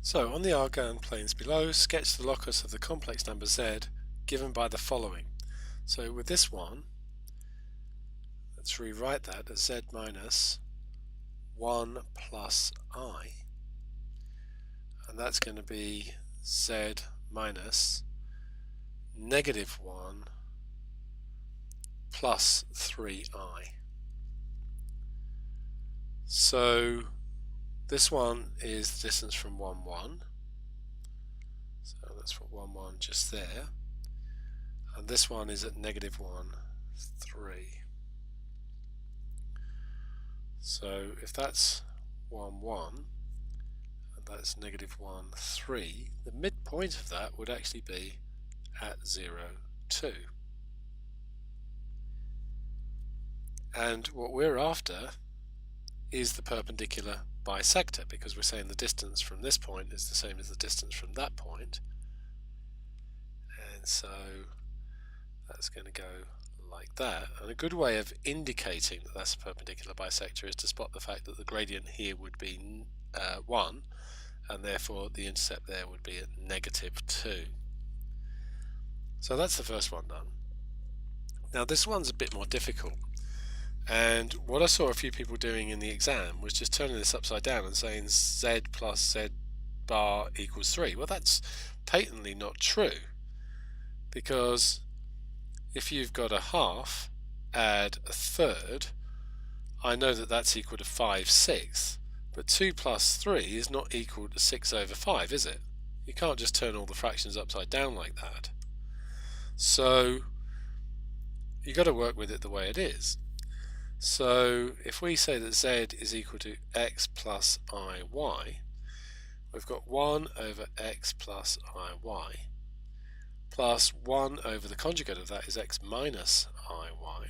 So on the Argand planes below, sketch the locus of the complex number z given by the following. So with this one, let's rewrite that as z minus 1 plus I, and that's going to be z minus negative 1 plus 3I. So this one is the distance from 1, 1. So let's put 1, 1 just there. And this one is at negative 1, 3. So if that's 1, 1, and that's negative 1, 3, the midpoint of that would actually be at 0, 2. And what we're after is the perpendicular bisector, because we're saying the distance from this point is the same as the distance from that point. And so that's going to go like that. And a good way of indicating that that's a perpendicular bisector is to spot the fact that the gradient here would be 1, and therefore the intercept there would be at negative 2. So that's the first one done. Now this one's a bit more difficult, and what I saw a few people doing in the exam was just turning this upside down and saying z plus z bar equals 3. Well, that's patently not true, because if you've got a half add a third, I know that that's equal to 5/6, but 2 plus 3 is not equal to 6 over 5, is it? You can't just turn all the fractions upside down like that. So you've got to work with it the way it is. So if we say that z is equal to x plus iy, we've got 1 over x plus iy plus 1 over the conjugate of that is x minus iy,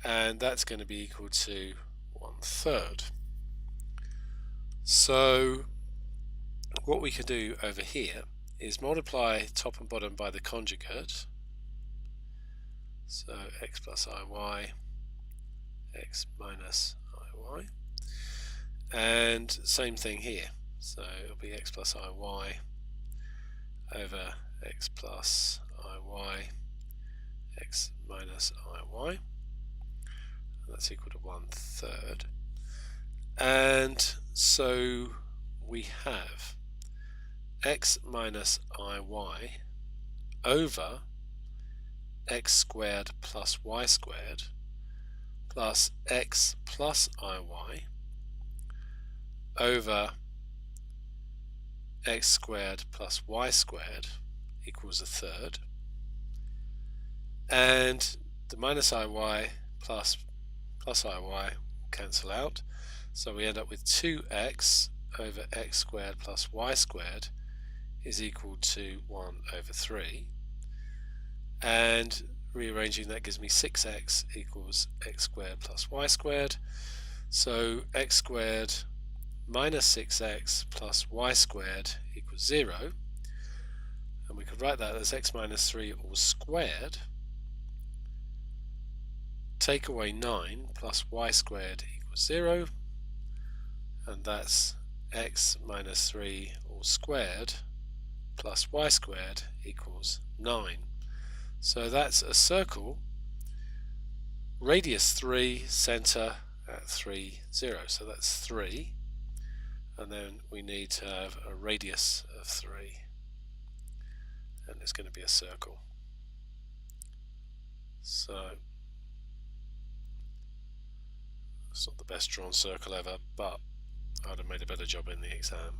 and that's going to be equal to 1/3. So what we can do over here is multiply top and bottom by the conjugate, so x plus iy, x minus iy, and same thing here, so it'll be x plus iy over x plus iy, x minus iy, that's equal to 1/3. And so we have x minus iy over x squared plus y squared plus x plus iy over x squared plus y squared equals 1/3, and the minus iy plus iy will cancel out, so we end up with 2x over x squared plus y squared is equal to 1/3, and rearranging that gives me 6x equals x squared plus y squared, so x squared minus 6x plus y squared equals 0, and we could write that as x minus 3 all squared, take away 9 plus y squared equals 0, and that's x minus 3 all squared plus y squared equals 9. So that's a circle, radius 3, center at 3, 0. So that's 3, and then we need to have a radius of 3, and it's going to be a circle. So it's not the best drawn circle ever, but I'd have made a better job in the exam.